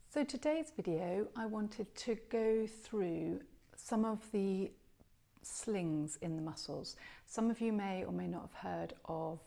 So today's video, I wanted to go through some of the slings in the muscles. Some of you may or may not have heard of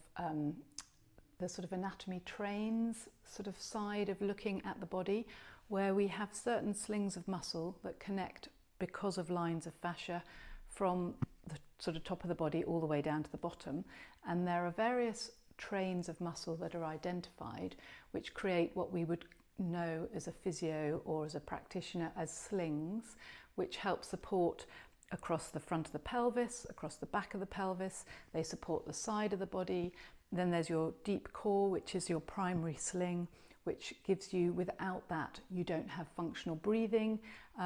the sort of anatomy trains sort of side of looking at the body, where we have certain slings of muscle that connect because of lines of fascia from the sort of top of the body all the way down to the bottom. And there are various trains of muscle that are identified which create what we would know as a physio or as a practitioner as slings, which help support across the front of the pelvis, across the back of the pelvis. They support the side of the body. Then there's your deep core, which is your primary sling, which gives you, without that, you don't have functional breathing,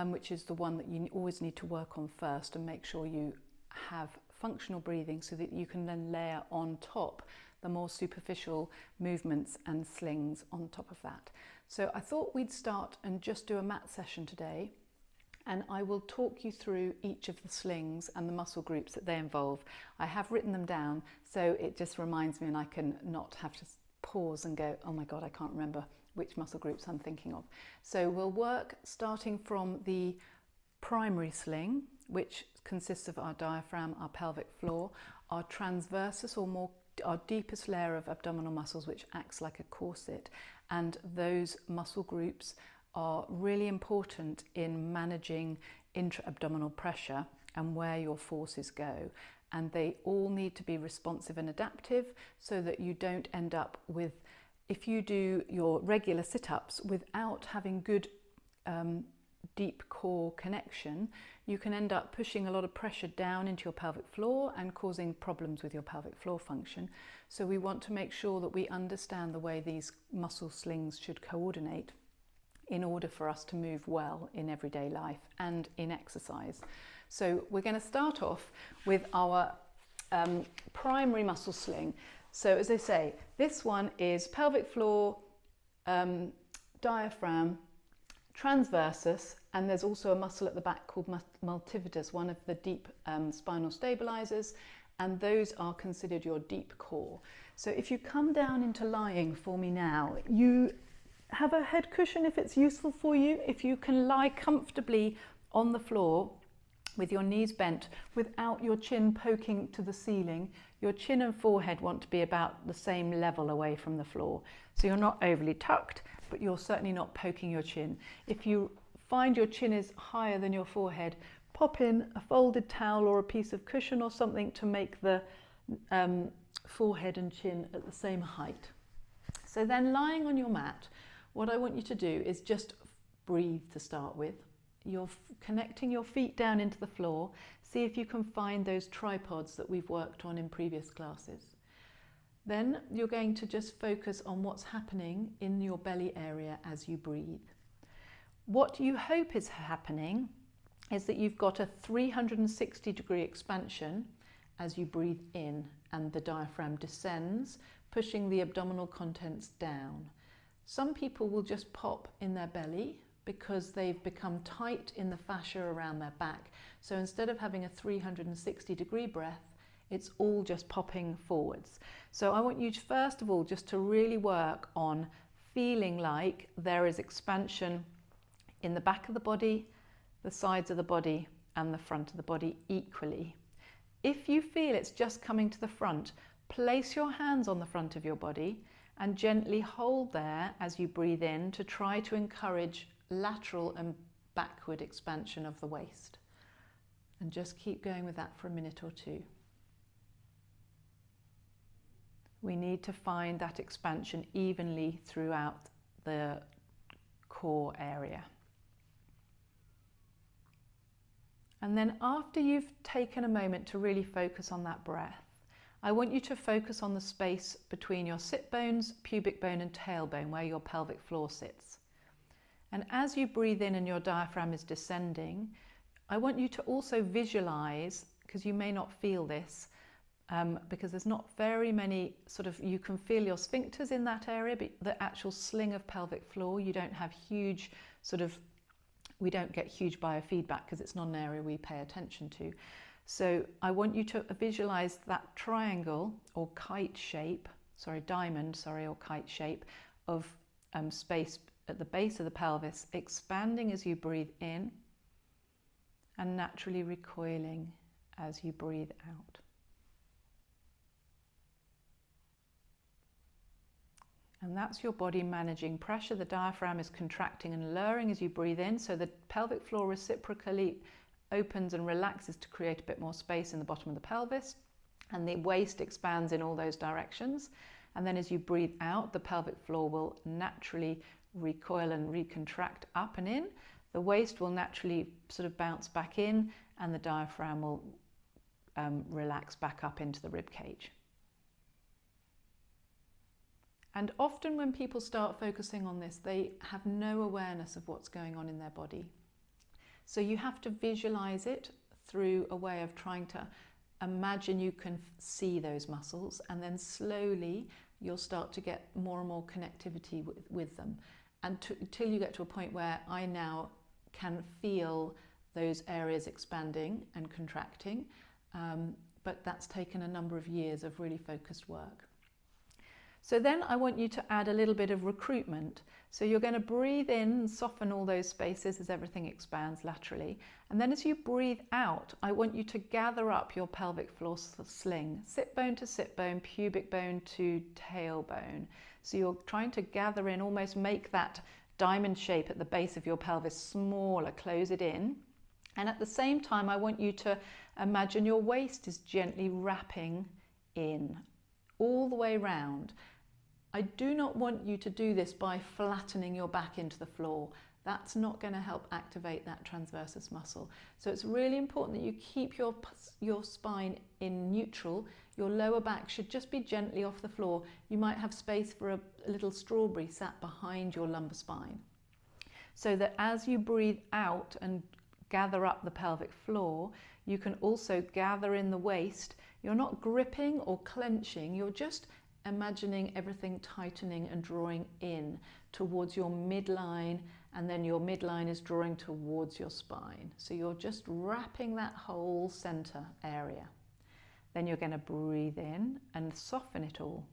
which is the one that you always need to work on first and make sure you have functional breathing so that you can then layer on top the more superficial movements and slings on top of that. So I thought we'd start and just do a mat session today, and I will talk you through each of the slings and the muscle groups that they involve. I have written them down, so it just reminds me and I can not have to pause and go, oh my God, I can't remember which muscle groups I'm thinking of. So we'll work starting from the primary sling, which consists of our diaphragm, our pelvic floor, our transversus, or our deepest layer of abdominal muscles, which acts like a corset. And those muscle groups are really important in managing intra-abdominal pressure and where your forces go. And they all need to be responsive and adaptive so that you don't end up with, if you do your regular sit-ups without having good deep core connection, you can end up pushing a lot of pressure down into your pelvic floor and causing problems with your pelvic floor function. So we want to make sure that we understand the way these muscle slings should coordinate in order for us to move well in everyday life and in exercise. So we're going to start off with our primary muscle sling. So as I say, this one is pelvic floor, diaphragm, transversus, and there's also a muscle at the back called multifidus, one of the deep spinal stabilizers, and those are considered your deep core. So if you come down into lying for me now, you have a head cushion if it's useful for you. If you can lie comfortably on the floor with your knees bent without your chin poking to the ceiling, your chin and forehead want to be about the same level away from the floor. So you're not overly tucked, but you're certainly not poking your chin. If you find your chin is higher than your forehead, pop in a folded towel or a piece of cushion or something to make the forehead and chin at the same height. So then, lying on your mat, what I want you to do is just breathe to start with. You're connecting your feet down into the floor. See if you can find those tripods that we've worked on in previous classes. Then you're going to just focus on what's happening in your belly area as you breathe. What you hope is happening is that you've got a 360-degree expansion as you breathe in, and the diaphragm descends, pushing the abdominal contents down. Some people will just pop in their belly because they've become tight in the fascia around their back. So instead of having a 360-degree breath, it's all just popping forwards. So I want you to, first of all, just to really work on feeling like there is expansion in the back of the body, the sides of the body, and the front of the body equally. If you feel it's just coming to the front, place your hands on the front of your body and gently hold there as you breathe in to try to encourage lateral and backward expansion of the waist. And just keep going with that for a minute or two. We need to find that expansion evenly throughout the core area. And then after you've taken a moment to really focus on that breath, I want you to focus on the space between your sit bones, pubic bone and tailbone, where your pelvic floor sits. And as you breathe in and your diaphragm is descending, I want you to also visualize, because you may not feel this, because there's not very many you can feel your sphincters in that area, but the actual sling of pelvic floor, you don't have huge we don't get huge biofeedback because it's not an area we pay attention to. So I want you to visualize that triangle or diamond or kite shape of space at the base of the pelvis, expanding as you breathe in and naturally recoiling as you breathe out. And that's your body managing pressure. The diaphragm is contracting and lowering as you breathe in, so the pelvic floor reciprocally opens and relaxes to create a bit more space in the bottom of the pelvis, and the waist expands in all those directions. And then as you breathe out, the pelvic floor will naturally recoil and recontract up and in. The waist will naturally sort of bounce back in, and the diaphragm will relax back up into the rib cage. And often when people start focusing on this, they have no awareness of what's going on in their body. So you have to visualize it through a way of trying to imagine you can see those muscles, and then slowly you'll start to get more and more connectivity with them, until you get to a point where I now can feel those areas expanding and contracting, but that's taken a number of years of really focused work. So then I want you to add a little bit of recruitment. So you're going to breathe in and soften all those spaces as everything expands laterally. And then as you breathe out, I want you to gather up your pelvic floor sling, sit bone to sit bone, pubic bone to tailbone. So you're trying to gather in, almost make that diamond shape at the base of your pelvis smaller, close it in. And at the same time, I want you to imagine your waist is gently wrapping in all the way round. I do not want you to do this by flattening your back into the floor. That's not going to help activate that transversus muscle. So it's really important that you keep your spine in neutral. Your lower back should just be gently off the floor. You might have space for a little strawberry sat behind your lumbar spine. So that as you breathe out and gather up the pelvic floor, you can also gather in the waist. You're not gripping or clenching, you're just imagining everything tightening and drawing in towards your midline, and then your midline is drawing towards your spine. So you're just wrapping that whole center area. Then you're going to breathe in and soften it all.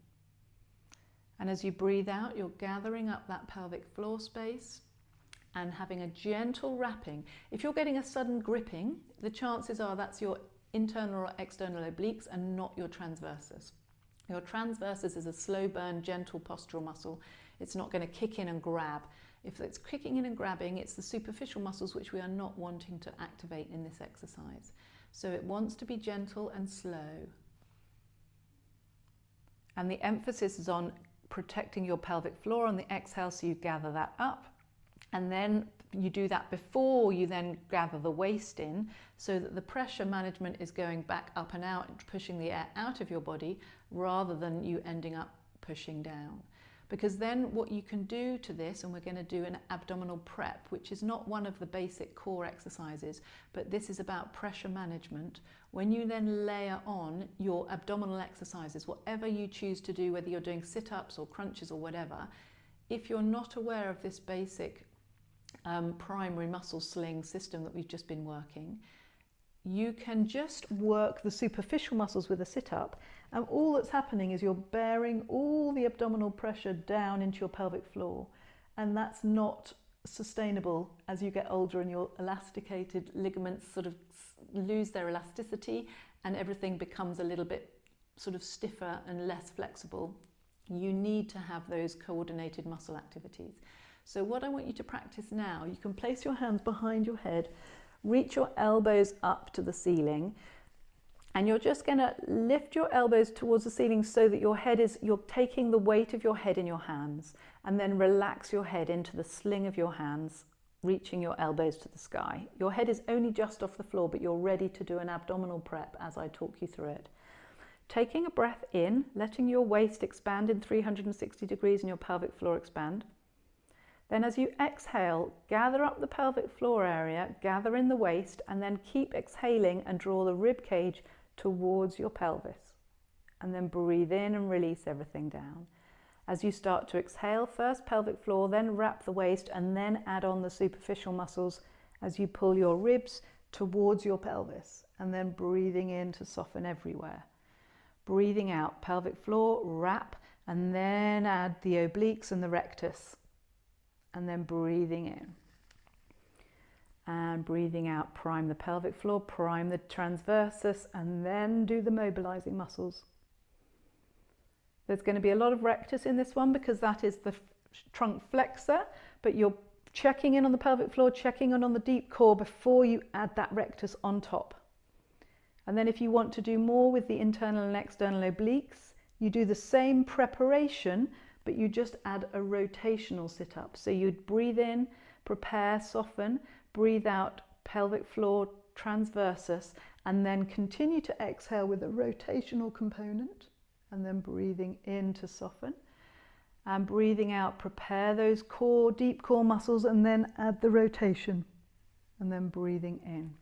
And as you breathe out, you're gathering up that pelvic floor space and having a gentle wrapping. If you're getting a sudden gripping, the chances are that's your internal or external obliques and not your transversus. Your transversus is a slow burn, gentle postural muscle. It's not going to kick in and grab. If it's kicking in and grabbing, it's the superficial muscles which we are not wanting to activate in this exercise. So it wants to be gentle and slow. And the emphasis is on protecting your pelvic floor on the exhale, so you gather that up. And then you do that before you then gather the waist in, so that the pressure management is going back up and out, pushing the air out of your body, rather than you ending up pushing down. Because then what you can do to this, and we're going to do an abdominal prep, which is not one of the basic core exercises, but this is about pressure management. When you then layer on your abdominal exercises, whatever you choose to do, whether you're doing sit-ups or crunches or whatever, if you're not aware of this basic primary muscle sling system that we've just been working, you can just work the superficial muscles with a sit-up, and all that's happening is you're bearing all the abdominal pressure down into your pelvic floor, and that's not sustainable as you get older and your elasticated ligaments sort of lose their elasticity and everything becomes a little bit sort of stiffer and less flexible. You need to have those coordinated muscle activities. So what I want you to practice now, you can place your hands behind your head, reach your elbows up to the ceiling, and you're just going to lift your elbows towards the ceiling so that you're taking the weight of your head in your hands, and then relax your head into the sling of your hands, reaching your elbows to the sky. Your head is only just off the floor, but you're ready to do an abdominal prep as I talk you through it. Taking a breath in, letting your waist expand in 360 degrees and your pelvic floor expand. Then as you exhale, gather up the pelvic floor area, gather in the waist, and then keep exhaling and draw the rib cage towards your pelvis. And then breathe in and release everything down. As you start to exhale, first pelvic floor, then wrap the waist, and then add on the superficial muscles as you pull your ribs towards your pelvis, and then breathing in to soften everywhere. Breathing out, pelvic floor, wrap, and then add the obliques and the rectus. and then breathing in. And breathing out, prime the pelvic floor, prime the transversus, and then do the mobilizing muscles. There's going to be a lot of rectus in this one because that is the trunk flexor, but you're checking in on the pelvic floor, checking in on the deep core before you add that rectus on top. And then if you want to do more with the internal and external obliques, you do the same preparation, but you just add a rotational sit-up. So you'd breathe in, prepare, soften, breathe out, pelvic floor, transversus, and then continue to exhale with a rotational component, and then breathing in to soften. And breathing out, prepare those core, deep core muscles, and then add the rotation, and then breathing in.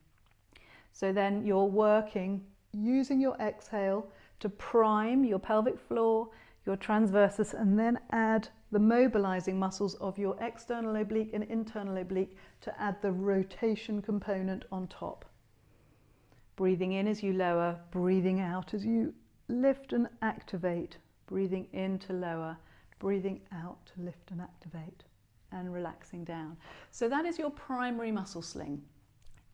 So then you're working, using your exhale to prime your pelvic floor, your transversus, and then add the mobilizing muscles of your external oblique and internal oblique to add the rotation component on top. Breathing in as you lower, breathing out as you lift and activate, breathing in to lower, breathing out to lift and activate, and relaxing down. So that is your primary muscle sling.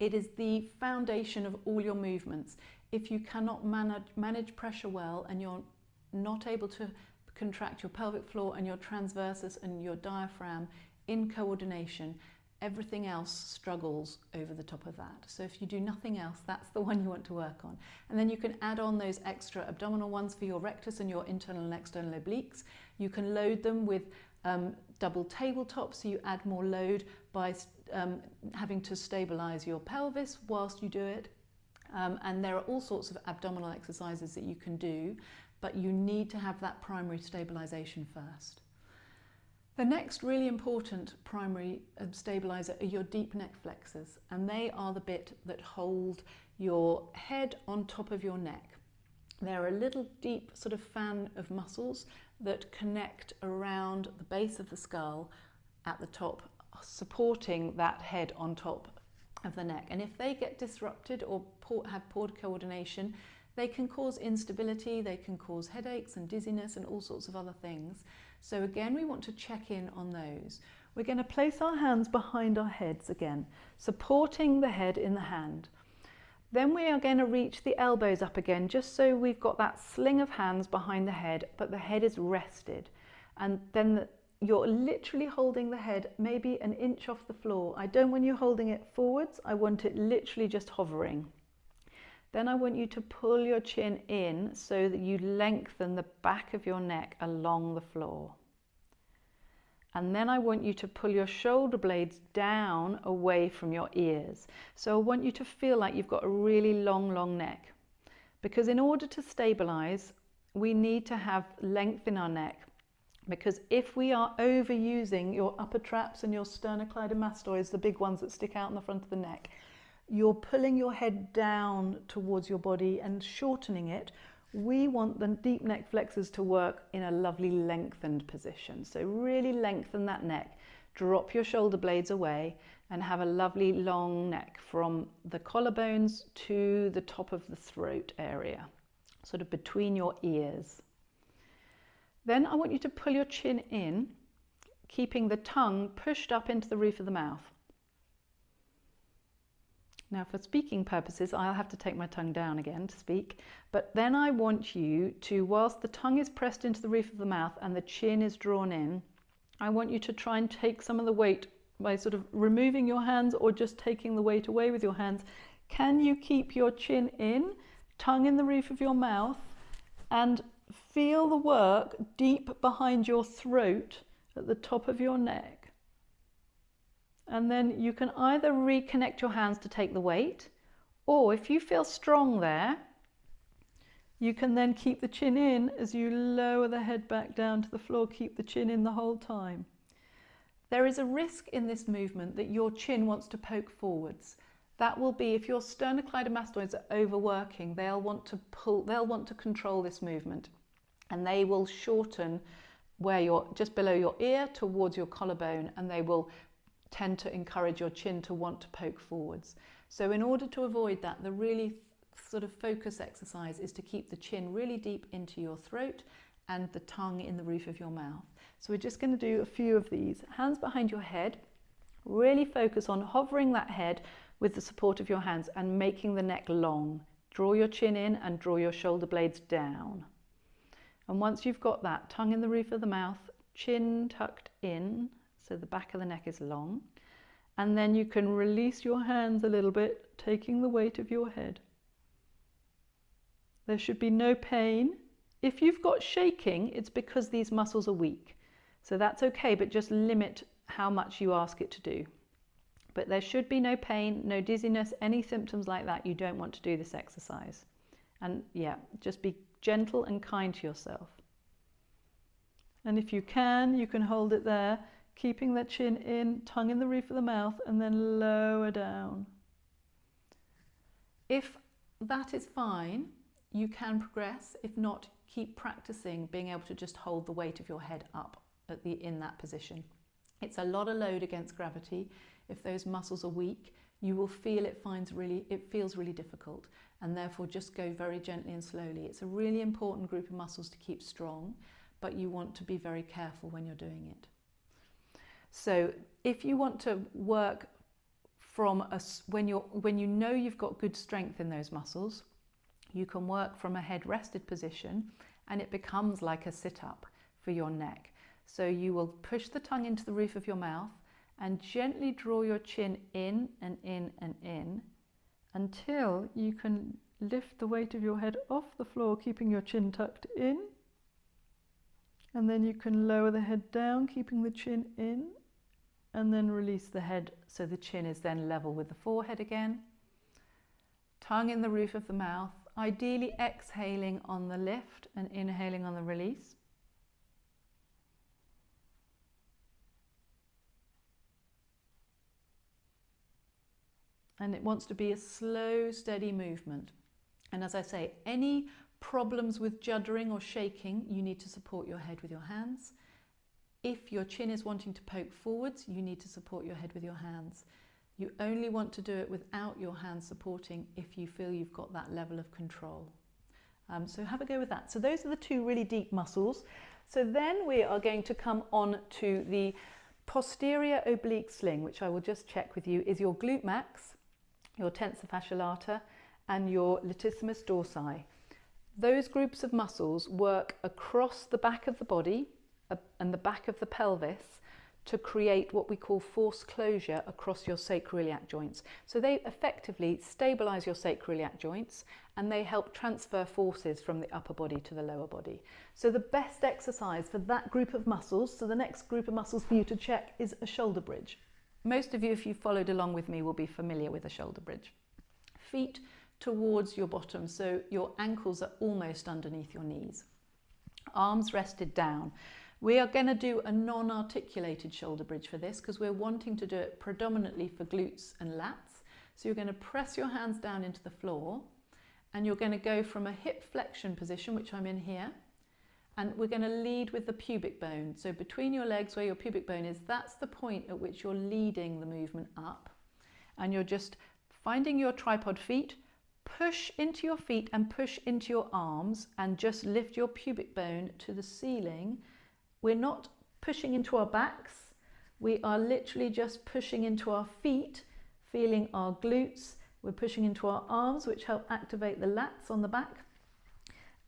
It is the foundation of all your movements. If you cannot manage pressure well and you're not able to contract your pelvic floor and your transversus and your diaphragm in coordination, everything else struggles over the top of that. So if you do nothing else, that's the one you want to work on. And then you can add on those extra abdominal ones for your rectus and your internal and external obliques. You can load them with double tabletop, so you add more load by having to stabilize your pelvis whilst you do it. And there are all sorts of abdominal exercises that you can do, but you need to have that primary stabilization first. The next really important primary stabilizer are your deep neck flexors, and they are the bit that hold your head on top of your neck. They're a little deep sort of fan of muscles that connect around the base of the skull at the top, supporting that head on top of the neck. And if they get disrupted or have poor coordination, they can cause instability, they can cause headaches and dizziness and all sorts of other things. So again, we want to check in on those. We're going to place our hands behind our heads again, supporting the head in the hand. Then we are going to reach the elbows up again, just so we've got that sling of hands behind the head, but the head is rested. And then you're literally holding the head maybe an inch off the floor. I don't want you holding it forwards, I want it literally just hovering. Then I want you to pull your chin in so that you lengthen the back of your neck along the floor. And then I want you to pull your shoulder blades down away from your ears. So I want you to feel like you've got a really long neck. Because in order to stabilize, we need to have length in our neck. Because if we are overusing your upper traps and your sternocleidomastoids, the big ones that stick out in the front of the neck, you're pulling your head down towards your body and shortening it. We want the deep neck flexors to work in a lovely lengthened position. So really lengthen that neck, drop your shoulder blades away and have a lovely long neck from the collarbones to the top of the throat area, sort of between your ears. Then I want you to pull your chin in, keeping the tongue pushed up into the roof of the mouth. Now for speaking purposes, I'll have to take my tongue down again to speak, but then I want you to, whilst the tongue is pressed into the roof of the mouth and the chin is drawn in, I want you to try and take some of the weight by sort of removing your hands or just taking the weight away with your hands. Can you keep your chin in, tongue in the roof of your mouth, and feel the work deep behind your throat at the top of your neck? And then you can either reconnect your hands to take the weight, or if you feel strong there, you can then keep the chin in as you lower the head back down to the floor, keep the chin in the whole time. There is a risk in this movement that your chin wants to poke forwards. That will be if your sternocleidomastoids are overworking, they'll want to control this movement, and they will shorten where you're just below your ear towards your collarbone, and they will tend to encourage your chin to want to poke forwards. So in order to avoid that, the really sort of focus exercise is to keep the chin really deep into your throat and the tongue in the roof of your mouth. So we're just going to do a few of these. Hands behind your head. Really focus on hovering that head with the support of your hands and making the neck long. Draw your chin in and draw your shoulder blades down. And once you've got that, tongue in the roof of the mouth, chin tucked in, so the back of the neck is long. And then you can release your hands a little bit, taking the weight of your head. There should be no pain. If you've got shaking, it's because these muscles are weak. So that's okay, but just limit how much you ask it to do. But there should be no pain, no dizziness, any symptoms like that. You don't want to do this exercise. And yeah, just be gentle and kind to yourself. And if you can hold it there, keeping the chin in, tongue in the roof of the mouth, and then lower down. If that is fine, you can progress. If not, keep practicing being able to just hold the weight of your head up in that position. It's a lot of load against gravity. If those muscles are weak, you will feel it feels really difficult, and therefore just go very gently and slowly. It's a really important group of muscles to keep strong, but you want to be very careful when you're doing it. So if you want to work from when you know you've got good strength in those muscles, you can work from a head rested position, and it becomes like a sit-up for your neck. So you will push the tongue into the roof of your mouth and gently draw your chin in and in and in until you can lift the weight of your head off the floor, keeping your chin tucked in. And then you can lower the head down, keeping the chin in, and then release the head so the chin is then level with the forehead again. Tongue in the roof of the mouth, ideally exhaling on the lift and inhaling on the release. And it wants to be a slow, steady movement. And as I say, any problems with juddering or shaking, you need to support your head with your hands. If your chin is wanting to poke forwards, you need to support your head with your hands. You only want to do it without your hands supporting if you feel you've got that level of control. So have a go with that. So those are the two really deep muscles. So then we are going to come on to the posterior oblique sling, which I will just check with you, is your glute max, your tensor fasciae lata, and your latissimus dorsi. Those groups of muscles work across the back of the body and the back of the pelvis to create what we call force closure across your sacroiliac joints. So they effectively stabilize your sacroiliac joints, and they help transfer forces from the upper body to the lower body. So the best exercise for that group of muscles, so the next group of muscles for you to check, is a shoulder bridge. Most of you, if you've followed along with me, will be familiar with a shoulder bridge. Feet towards your bottom, so your ankles are almost underneath your knees. Arms rested down. We are going to do a non-articulated shoulder bridge for this because we're wanting to do it predominantly for glutes and lats. So you're going to press your hands down into the floor, and you're going to go from a hip flexion position, which I'm in here, and we're going to lead with the pubic bone. So between your legs where your pubic bone is, that's the point at which you're leading the movement up. And you're just finding your tripod feet, push into your feet and push into your arms, and just lift your pubic bone to the ceiling. We're not pushing into our backs. We are literally just pushing into our feet, feeling our glutes. We're pushing into our arms, which help activate the lats on the back.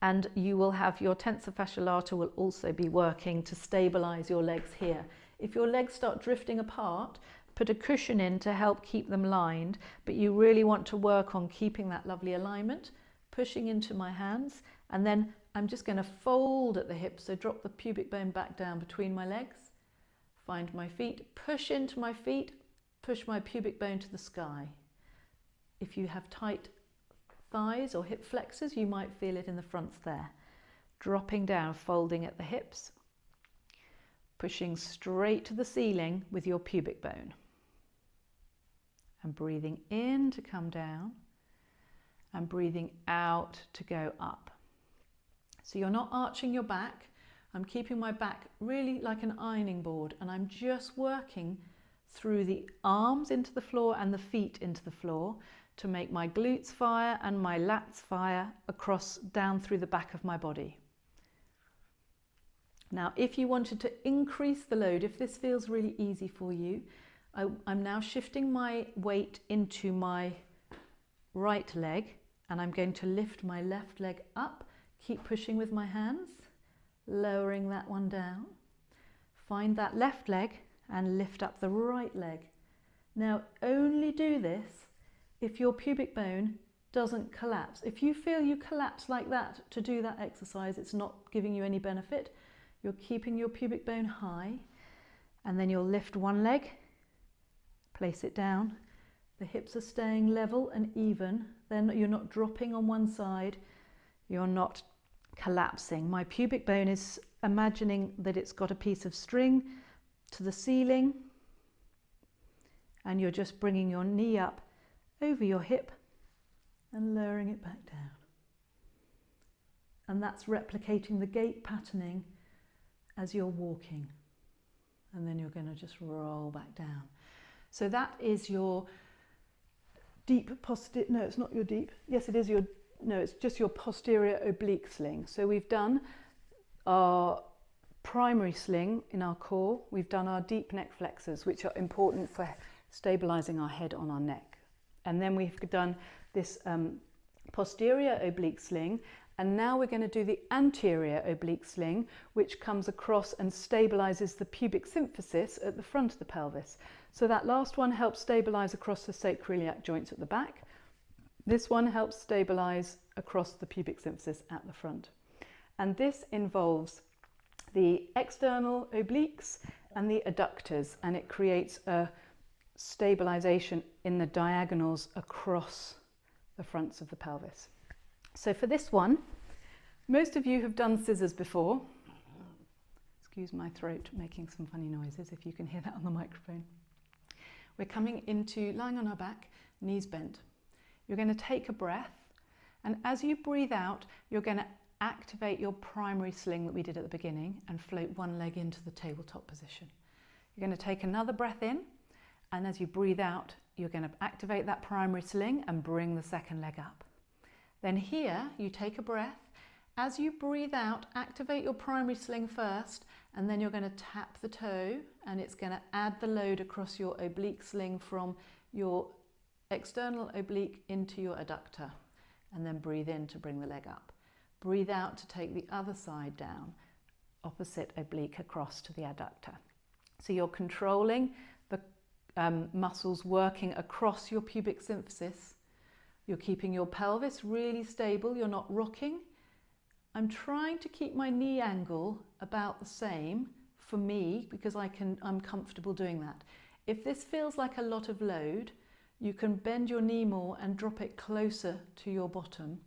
And you will have your tensor fasciae lata will also be working to stabilize your legs here. If your legs start drifting apart, put a cushion in to help keep them lined, but you really want to work on keeping that lovely alignment, pushing into my hands, and then I'm just going to fold at the hips, so drop the pubic bone back down between my legs, find my feet, push into my feet, push my pubic bone to the sky. If you have tight thighs or hip flexors, you might feel it in the fronts there. Dropping down, folding at the hips, pushing straight to the ceiling with your pubic bone. And breathing in to come down, and breathing out to go up. So you're not arching your back. I'm keeping my back really like an ironing board, and I'm just working through the arms into the floor and the feet into the floor to make my glutes fire and my lats fire across down through the back of my body. Now, if you wanted to increase the load, if this feels really easy for you, I'm now shifting my weight into my right leg, and I'm going to lift my left leg up. Keep pushing with my hands, lowering that one down. Find that left leg and lift up the right leg. Now, only do this if your pubic bone doesn't collapse. If you feel you collapse like that to do that exercise, it's not giving you any benefit. You're keeping your pubic bone high, and then you'll lift one leg, place it down. The hips are staying level and even. Then you're not dropping on one side. You're not collapsing. My pubic bone is imagining that it's got a piece of string to the ceiling, and you're just bringing your knee up over your hip and lowering it back down. And that's replicating the gait patterning as you're walking. And then you're going to just roll back down. So that is your deep posterior, no, it's not your deep, yes it is your, no, it's just your posterior oblique sling. So we've done our primary sling in our core, we've done our deep neck flexors, which are important for stabilizing our head on our neck. And then we've done this posterior oblique sling, and now we're going to do the anterior oblique sling, which comes across and stabilizes the pubic symphysis at the front of the pelvis. So that last one helps stabilize across the sacroiliac joints at the back. This one helps stabilize across the pubic symphysis at the front. And this involves the external obliques and the adductors, and it creates a stabilization in the diagonals across the fronts of the pelvis. So for this one, most of you have done scissors before. Excuse my throat making some funny noises, if you can hear that on the microphone. We're coming into lying on our back, knees bent. You're going to take a breath, and as you breathe out, you're going to activate your primary sling that we did at the beginning and float one leg into the tabletop position. You're going to take another breath in, and as you breathe out, you're going to activate that primary sling and bring the second leg up. Then here, you take a breath. As you breathe out, activate your primary sling first, and then you're going to tap the toe, and it's going to add the load across your oblique sling from your external oblique into your adductor, and then breathe in to bring the leg up. Breathe out to take the other side down, opposite oblique across to the adductor. So you're controlling the muscles working across your pubic symphysis. You're keeping your pelvis really stable, you're not rocking. I'm trying to keep my knee angle about the same for me because I'm comfortable doing that. If this feels like a lot of load, you can bend your knee more and drop it closer to your bottom,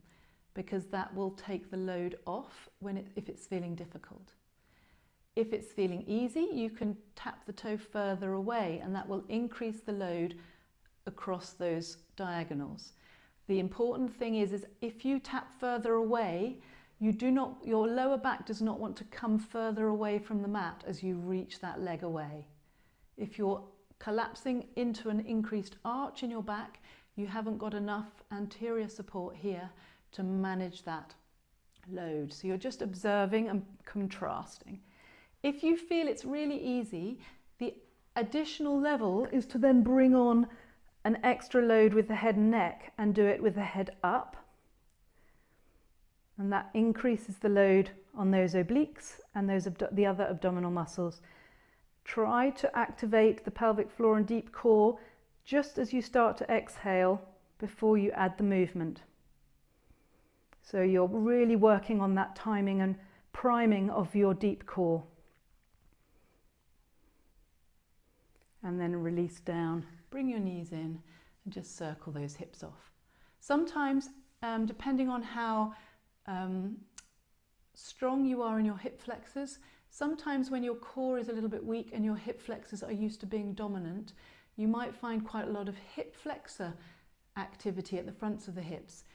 because that will take the load off if it's feeling difficult. If it's feeling easy, you can tap the toe further away, and that will increase the load across those diagonals. The important thing is if you tap further away, your lower back does not want to come further away from the mat as you reach that leg away. If you're collapsing into an increased arch in your back, you haven't got enough anterior support here to manage that load. So you're just observing and contrasting. If you feel it's really easy, the additional level is to then bring on an extra load with the head and neck and do it with the head up. And that increases the load on those obliques and the other abdominal muscles. Try to activate the pelvic floor and deep core just as you start to exhale before you add the movement. So you're really working on that timing and priming of your deep core. And then release down, bring your knees in and just circle those hips off. Sometimes, depending on how strong you are in your hip flexors, sometimes when your core is a little bit weak and your hip flexors are used to being dominant, you might find quite a lot of hip flexor activity at the fronts of the hips.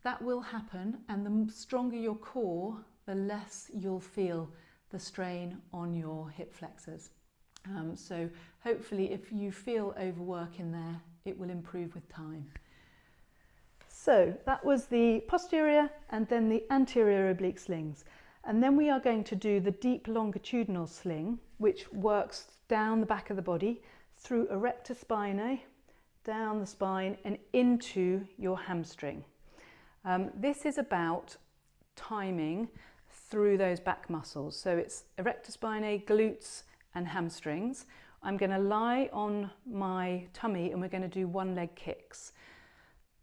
That will happen, and the stronger your core, the less you'll feel the strain on your hip flexors. So hopefully if you feel overwork in there, it will improve with time. So that was the posterior and then the anterior oblique slings. And then we are going to do the deep longitudinal sling, which works down the back of the body, through erector spinae, down the spine and into your hamstring. This is about timing through those back muscles. So it's erector spinae, glutes and hamstrings. I'm going to lie on my tummy and we're going to do one leg kicks.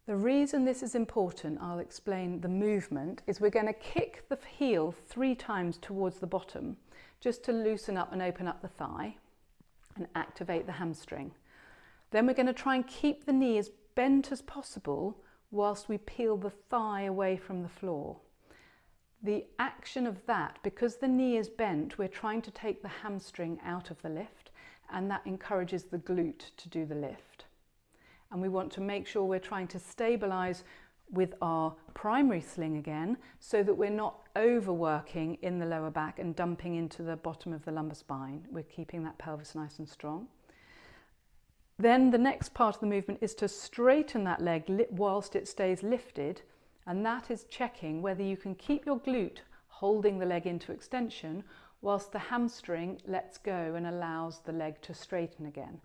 The reason this is important, I'll explain the movement, is we're going to kick the heel 3 times towards the bottom just to loosen up and open up the thigh and activate the hamstring. Then we're going to try and keep the knee as bent as possible whilst we peel the thigh away from the floor. The action of that, because the knee is bent, we're trying to take the hamstring out of the lift, and that encourages the glute to do the lift. And we want to make sure we're trying to stabilise with our primary sling again, so that we're not overworking in the lower back and dumping into the bottom of the lumbar spine. We're keeping that pelvis nice and strong. Then the next part of the movement is to straighten that leg whilst it stays lifted, and that is checking whether you can keep your glute holding the leg into extension whilst the hamstring lets go and allows the leg to straighten again.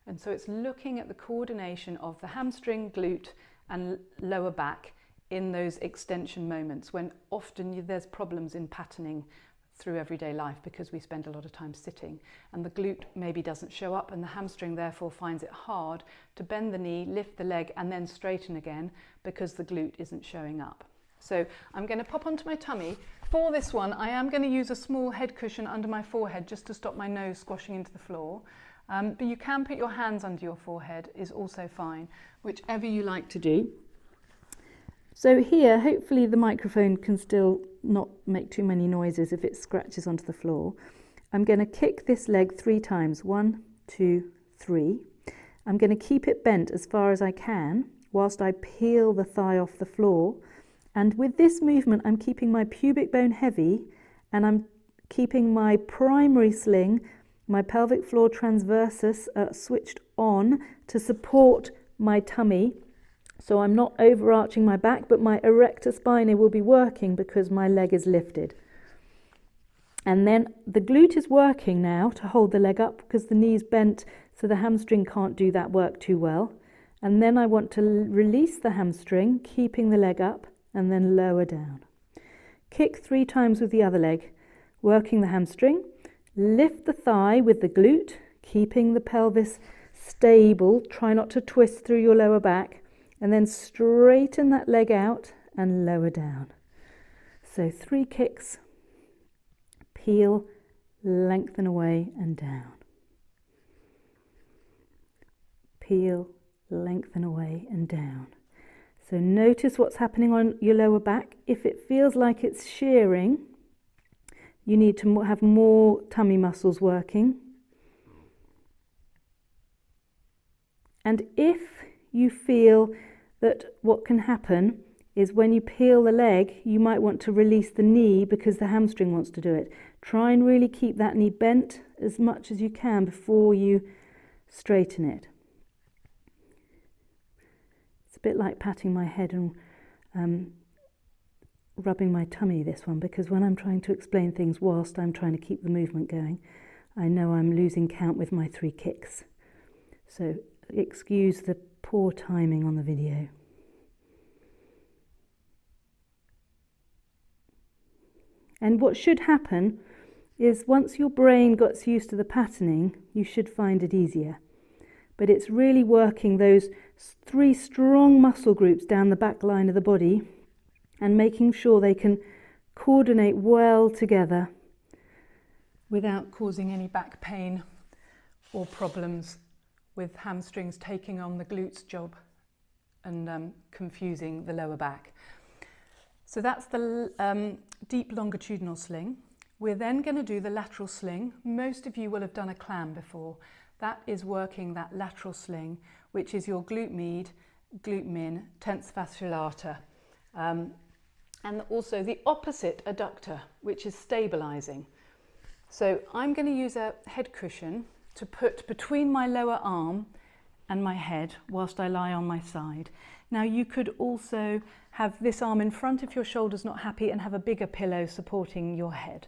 And so it's looking at the coordination of the hamstring, glute and lower back in those extension moments when often there's problems in patterning through everyday life because we spend a lot of time sitting and the glute maybe doesn't show up and the hamstring therefore finds it hard to bend the knee, lift the leg and then straighten again because the glute isn't showing up. So I'm going to pop onto my tummy. For this one I am going to use a small head cushion under my forehead just to stop my nose squashing into the floor. But you can put your hands under your forehead, is also fine, whichever you like to do. So here, hopefully the microphone can still not make too many noises if it scratches onto the floor. I'm going to kick this leg 3 times, 1, 2, 3. I'm going to keep it bent as far as I can whilst I peel the thigh off the floor. And with this movement, I'm keeping my pubic bone heavy and I'm keeping my primary sling, my pelvic floor transversus switched on to support my tummy. So I'm not overarching my back, but my erector spinae will be working because my leg is lifted. And then the glute is working now to hold the leg up because the knee's bent, so the hamstring can't do that work too well. And then I want to release the hamstring, keeping the leg up, and then lower down. Kick 3 times with the other leg, working the hamstring. Lift the thigh with the glute, keeping the pelvis stable. Try not to twist through your lower back. And then straighten that leg out and lower down. So 3 kicks, peel, lengthen away and down. Peel, lengthen away and down. So notice what's happening on your lower back. If it feels like it's shearing, you need to have more tummy muscles working. And if you feel that what can happen is when you peel the leg, you might want to release the knee because the hamstring wants to do it. Try and really keep that knee bent as much as you can before you straighten it. It's a bit like patting my head and rubbing my tummy, this one, because when I'm trying to explain things whilst I'm trying to keep the movement going, I know I'm losing count with my 3 kicks. So excuse the poor timing on the video. And what should happen is once your brain gets used to the patterning, you should find it easier. But it's really working those 3 strong muscle groups down the back line of the body and making sure they can coordinate well together without causing any back pain or problems with hamstrings taking on the glutes job and confusing the lower back. So that's the deep longitudinal sling. We're then going to do the lateral sling. Most of you will have done a clam before. That is working that lateral sling, which is your glute med, glute min, tens fasciae lata. And also the opposite adductor, which is stabilizing. So I'm going to use a head cushion to put between my lower arm and my head whilst I lie on my side. Now you could also have this arm in front if your shoulder's not happy and have a bigger pillow supporting your head.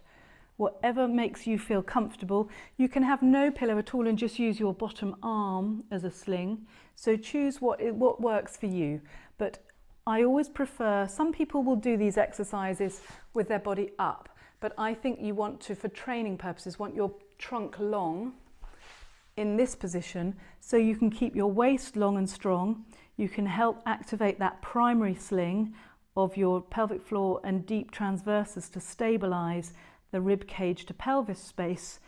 Whatever makes you feel comfortable. You can have no pillow at all and just use your bottom arm as a sling. So choose what works for you. But I always prefer, some people will do these exercises with their body up, but I think you want to, for training purposes, want your trunk long in this position so you can keep your waist long and strong. You can help activate that primary sling of your pelvic floor and deep transversus to stabilize the rib cage to pelvis space,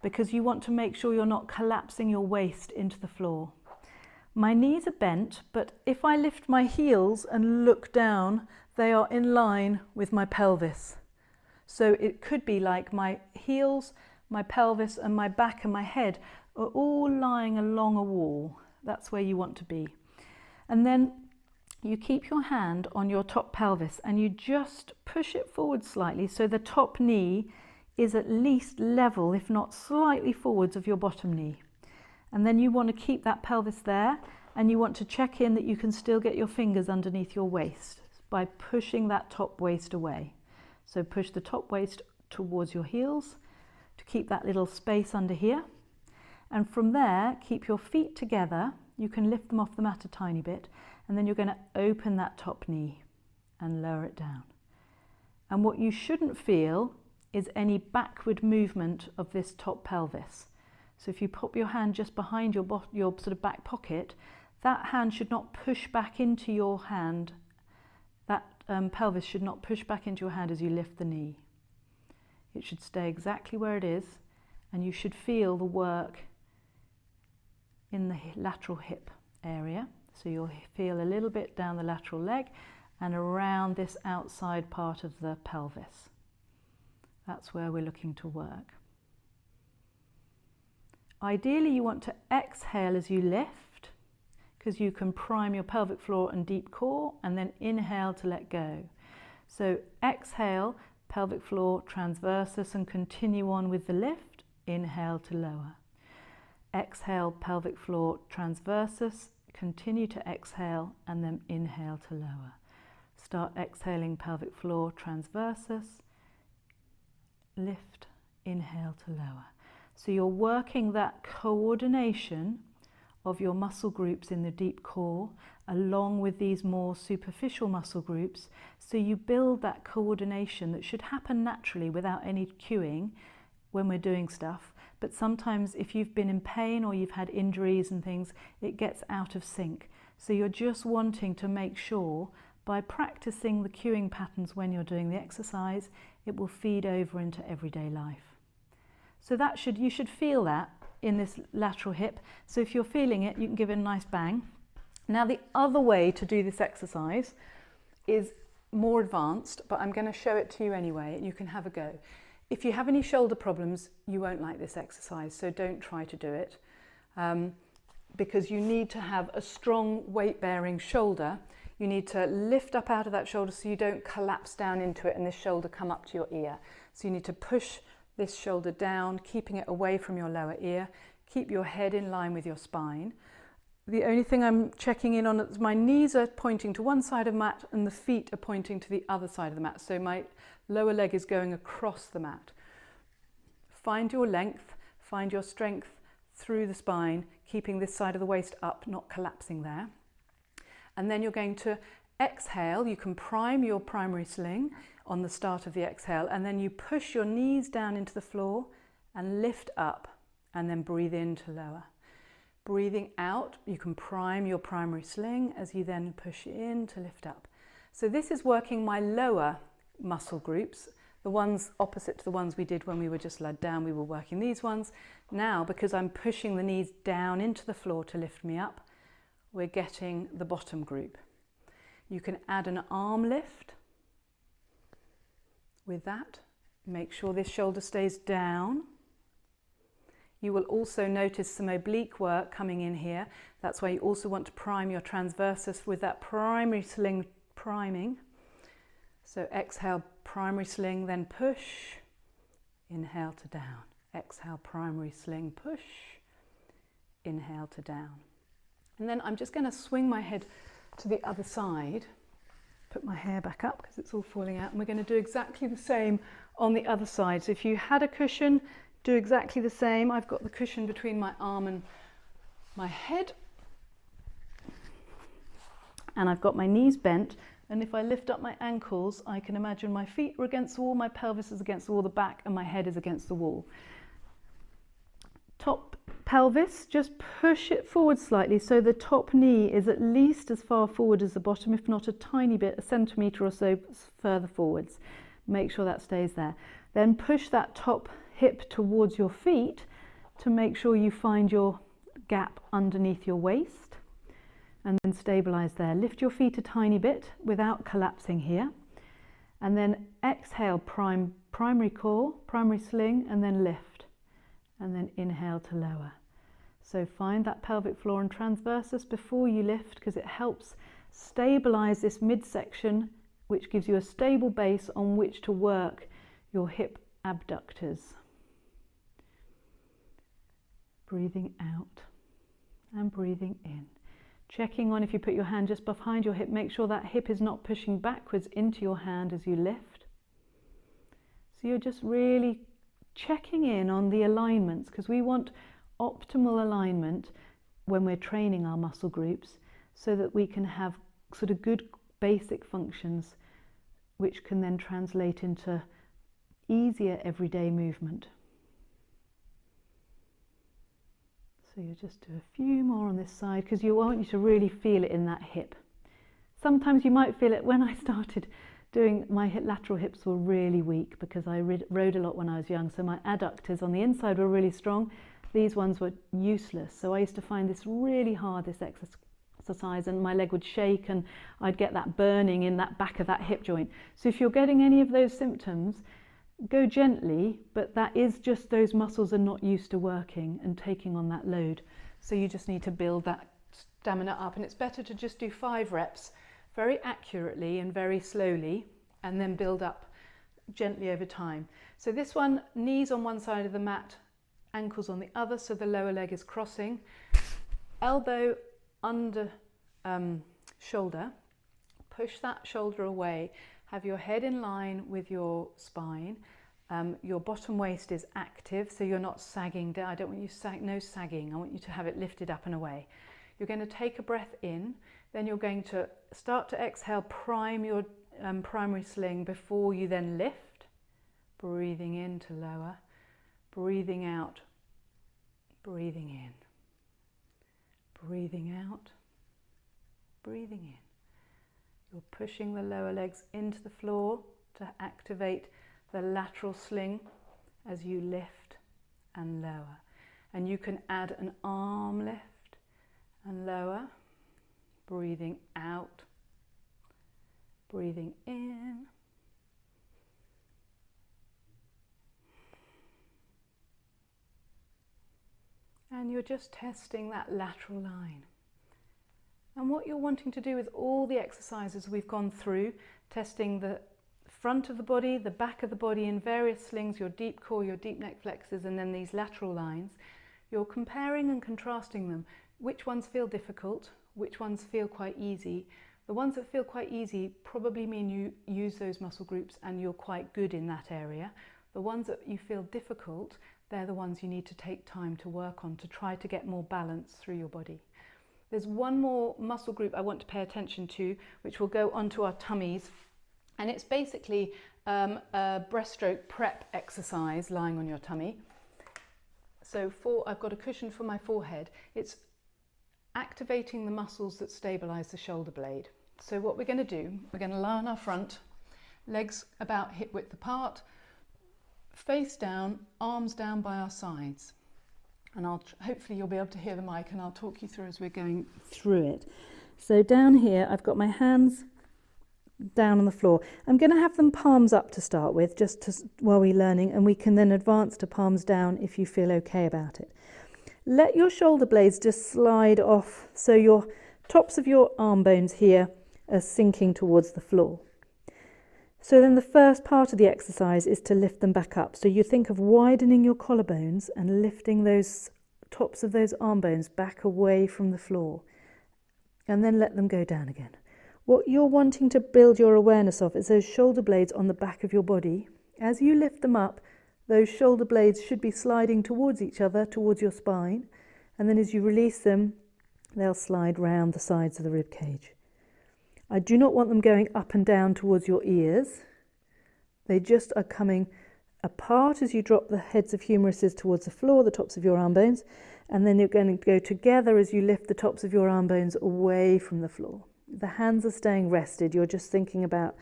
because you want to make sure you're not collapsing your waist into the floor. My knees are bent, but if I lift my heels and look down, they are in line with my pelvis. So it could be like my heels, my pelvis and my back and my head are all lying along a wall. That's where you want to be. And then you keep your hand on your top pelvis and you just push it forward slightly so the top knee is at least level, if not slightly forwards of your bottom knee. And then you want to keep that pelvis there, and you want to check in that you can still get your fingers underneath your waist by pushing that top waist away. So push the top waist towards your heels to keep that little space under here. And from there, keep your feet together. You can lift them off the mat a tiny bit, and then you're going to open that top knee and lower it down. And what you shouldn't feel is any backward movement of this top pelvis. So if you pop your hand just behind your sort of back pocket, that hand should not push back into your hand. That pelvis should not push back into your hand as you lift the knee. It should stay exactly where it is, and you should feel the work in the lateral hip area. So you'll feel a little bit down the lateral leg and around this outside part of the pelvis. That's where we're looking to work. Ideally, you want to exhale as you lift, because you can prime your pelvic floor and deep core, and then inhale to let go. So exhale, pelvic floor transversus, and continue on with the lift. Inhale to lower. Exhale, pelvic floor transversus, continue to exhale, and then inhale to lower. Start exhaling, pelvic floor transversus, lift, inhale to lower. So you're working that coordination of your muscle groups in the deep core along with these more superficial muscle groups, so you build that coordination that should happen naturally without any cueing when we're doing stuff. But sometimes if you've been in pain or you've had injuries and things, it gets out of sync. So you're just wanting to make sure by practicing the cueing patterns when you're doing the exercise, it will feed over into everyday life. So you should feel that in this lateral hip. So if you're feeling it, you can give it a nice bang. Now the other way to do this exercise is more advanced, but I'm going to show it to you anyway, and you can have a go. If you have any shoulder problems, you won't like this exercise, so don't try to do it, because you need to have a strong weight-bearing shoulder. You need to lift up out of that shoulder so you don't collapse down into it and this shoulder come up to your ear. So you need to push this shoulder down, keeping it away from your lower ear. Keep your head in line with your spine. The only thing I'm checking in on is my knees are pointing to one side of the mat and the feet are pointing to the other side of the mat. So my lower leg is going across the mat. Find your length, find your strength through the spine, keeping this side of the waist up, not collapsing there. And then you're going to exhale. You can prime your primary sling on the start of the exhale, and then you push your knees down into the floor and lift up, and then breathe in to lower. Breathing out, you can prime your primary sling as you then push in to lift up. So this is working my lower muscle groups, the ones opposite to the ones we did when we were just laid down. We were working these ones. Now, because I'm pushing the knees down into the floor to lift me up, we're getting the bottom group. You can add an arm lift with that. Make sure this shoulder stays down. You will also notice some oblique work coming in here. That's why you also want to prime your transversus with that primary sling priming. So exhale, primary sling, then push. Inhale to down. Exhale, primary sling, push. Inhale to down. And then I'm just going to swing my head to the other side, put my hair back up because it's all falling out, and we're going to do exactly the same on the other side. So if you had a cushion, do exactly the same. I've got the cushion between my arm and my head, and I've got my knees bent, and if I lift up my ankles, I can imagine my feet are against the wall, my pelvis is against the wall, the back and my head is against the wall. Top pelvis, just push it forward slightly so the top knee is at least as far forward as the bottom, if not a tiny bit, a centimetre or so further forwards. Make sure that stays there. Then push that top hip towards your feet to make sure you find your gap underneath your waist, and then stabilise there. Lift your feet a tiny bit without collapsing here, and then exhale, primary core, primary sling, and then lift, and then inhale to lower. So find that pelvic floor and transversus before you lift, because it helps stabilise this midsection, which gives you a stable base on which to work your hip abductors. Breathing out and breathing in. Checking on, if you put your hand just behind your hip, make sure that hip is not pushing backwards into your hand as you lift. So you're just really checking in on the alignments, because we want optimal alignment when we're training our muscle groups, so that we can have sort of good basic functions which can then translate into easier everyday movement. So you just do a few more on this side, because you want you to really feel it in that hip. Sometimes you might feel it. When I started doing my lateral hips were really weak, because I rode a lot when I was young, so my adductors on the inside were really strong. These ones were useless, so I used to find this really hard, this exercise, and my leg would shake and I'd get that burning in that back of that hip joint. So if you're getting any of those symptoms, go gently, but that is just those muscles are not used to working and taking on that load. So you just need to build that stamina up, and it's better to just do 5 reps very accurately and very slowly, and then build up gently over time. So this one, knees on one side of the mat, ankles on the other, so the lower leg is crossing. Elbow under shoulder, push that shoulder away. Have your head in line with your spine. Your bottom waist is active, so you're not sagging down. I don't want you no sagging. I want you to have it lifted up and away. You're going to take a breath in, then you're going to start to exhale, prime your primary sling before you then lift. Breathing in to lower, breathing out, breathing in, breathing out, breathing in. You're pushing the lower legs into the floor to activate the lateral sling as you lift and lower. And you can add an arm lift and lower, breathing out, breathing in. And you're just testing that lateral line. And what you're wanting to do with all the exercises we've gone through, testing the front of the body, the back of the body in various slings, your deep core, your deep neck flexors, and then these lateral lines, you're comparing and contrasting them. Which ones feel difficult? Which ones feel quite easy? The ones that feel quite easy probably mean you use those muscle groups and you're quite good in that area. The ones that you feel difficult, they're the ones you need to take time to work on to try to get more balance through your body. There's one more muscle group I want to pay attention to, which will go onto our tummies, and it's basically a breaststroke prep exercise lying on your tummy. So I've got a cushion for my forehead. It's activating the muscles that stabilize the shoulder blade. So what we're going to do, we're going to lie on our front, legs about hip width apart, face down, arms down by our sides. And hopefully you'll be able to hear the mic, and I'll talk you through as we're going through it. So down here, I've got my hands down on the floor. I'm going to have them palms up to start with, while we're learning, and we can then advance to palms down if you feel okay about it. Let your shoulder blades just slide off, so your tops of your arm bones here are sinking towards the floor. So then the first part of the exercise is to lift them back up. So you think of widening your collarbones and lifting those tops of those arm bones back away from the floor. and then let them go down again. What you're wanting to build your awareness of is those shoulder blades on the back of your body. As you lift them up, those shoulder blades should be sliding towards each other, towards your spine, and then as you release them, they'll slide round the sides of the rib cage. I do not want them going up and down towards your ears. They just are coming apart as you drop the heads of humeruses towards the floor, the tops of your arm bones, and then you're going to go together as you lift the tops of your arm bones away from the floor. The hands are staying rested. You're just thinking about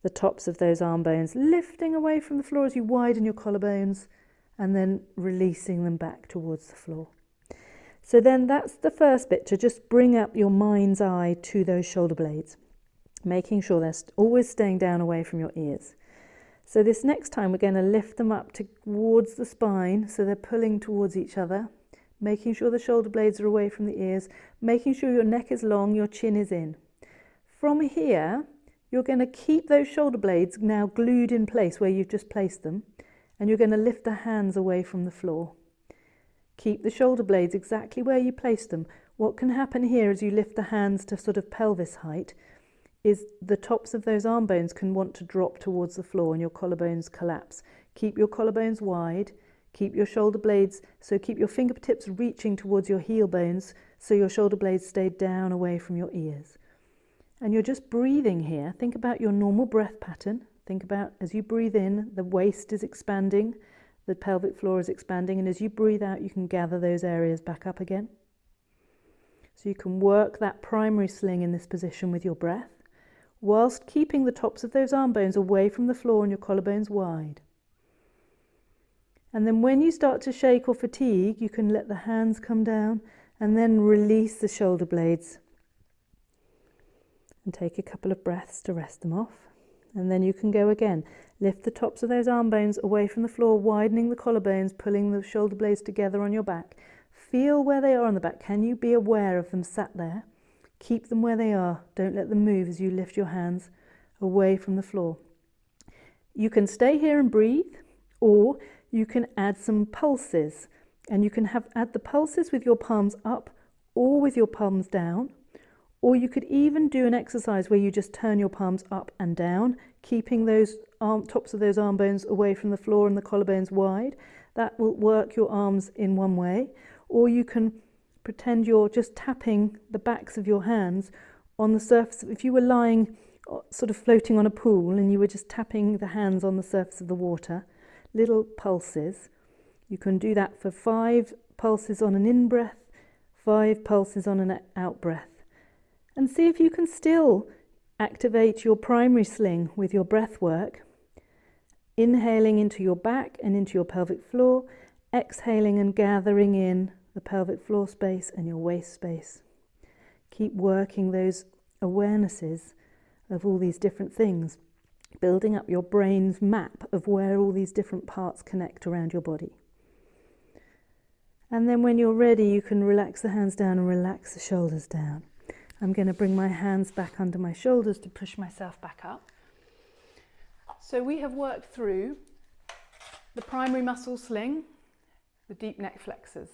the tops of those arm bones lifting away from the floor as you widen your collarbones and then releasing them back towards the floor. So then that's the first bit, to just bring up your mind's eye to those shoulder blades, making sure they're always staying down away from your ears. So this next time we're going to lift them up towards the spine so they're pulling towards each other, making sure the shoulder blades are away from the ears, making sure your neck is long, your chin is in. From here, you're going to keep those shoulder blades now glued in place where you've just placed them, and you're going to lift the hands away from the floor. Keep the shoulder blades exactly where you placed them. What can happen here as you lift the hands to sort of pelvis height is the tops of those arm bones can want to drop towards the floor and your collarbones collapse. Keep your collarbones wide, keep your shoulder blades, so keep your fingertips reaching towards your heel bones so your shoulder blades stay down away from your ears. And you're just breathing here. Think about your normal breath pattern. Think about as you breathe in, the waist is expanding, the pelvic floor is expanding, and as you breathe out, you can gather those areas back up again. So you can work that primary sling in this position with your breath, whilst keeping the tops of those arm bones away from the floor and your collarbones wide. And then when you start to shake or fatigue, you can let the hands come down and then release the shoulder blades and take a couple of breaths to rest them off. And then you can go again. Lift the tops of those arm bones away from the floor, widening the collarbones, pulling the shoulder blades together on your back. Feel where they are on the back. Can you be aware of them sat there? Keep them where they are. Don't let them move as you lift your hands away from the floor. You can stay here and breathe, or you can add some pulses. And you can add the pulses with your palms up or with your palms down. Or you could even do an exercise where you just turn your palms up and down, keeping those tops of those arm bones away from the floor and the collarbones wide. That will work your arms in one way. Or you can pretend you're just tapping the backs of your hands on the surface. If you were lying sort of floating on a pool and you were just tapping the hands on the surface of the water, little pulses. You can do that for 5 pulses on an in-breath, 5 pulses on an out-breath. And see if you can still activate your primary sling with your breath work, inhaling into your back and into your pelvic floor, exhaling and gathering in the pelvic floor space and your waist space. Keep working those awarenesses of all these different things, building up your brain's map of where all these different parts connect around your body. And then when you're ready, you can relax the hands down and relax the shoulders down. I'm going to bring my hands back under my shoulders to push myself back up. So we have worked through the primary muscle sling, the deep neck flexors,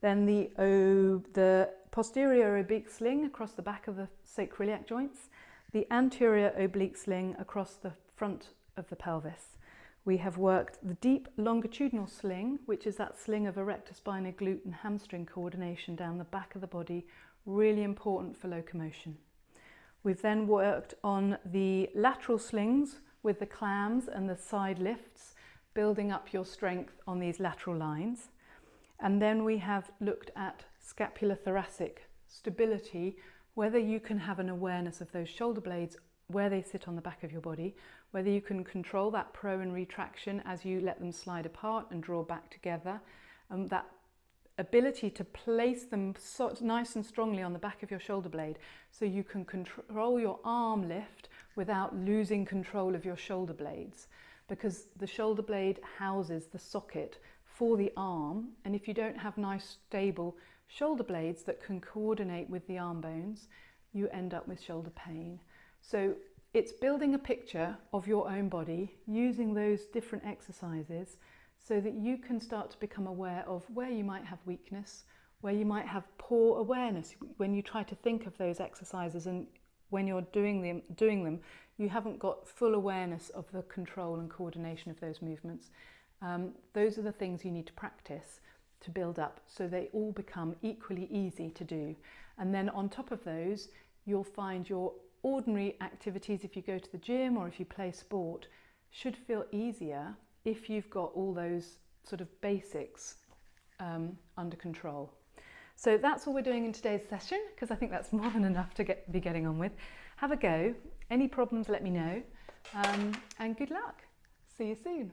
then the posterior oblique sling across the back of the sacroiliac joints, the anterior oblique sling across the front of the pelvis. We have worked the deep longitudinal sling, which is that sling of erector spinae glute and hamstring coordination down the back of the body, really important for locomotion. We've then worked on the lateral slings with the clams and the side lifts, building up your strength on these lateral lines. And then we have looked at scapulothoracic stability, whether you can have an awareness of those shoulder blades, where they sit on the back of your body, whether you can control that pro and retraction as you let them slide apart and draw back together, that ability to place them nice and strongly on the back of your shoulder blade so you can control your arm lift without losing control of your shoulder blades, because the shoulder blade houses the socket for the arm, and if you don't have nice stable shoulder blades that can coordinate with the arm bones, you end up with shoulder pain. So it's building a picture of your own body using those different exercises so that you can start to become aware of where you might have weakness, where you might have poor awareness when you try to think of those exercises, and when you're doing them, you haven't got full awareness of the control and coordination of those movements. Those are the things you need to practice to build up so they all become equally easy to do. And then on top of those, you'll find your ordinary activities, if you go to the gym or if you play sport, should feel easier if you've got all those sort of basics under control. So that's all we're doing in today's session, because I think that's more than enough to be getting on with. Have a go. Any problems, let me know. And good luck. See you soon.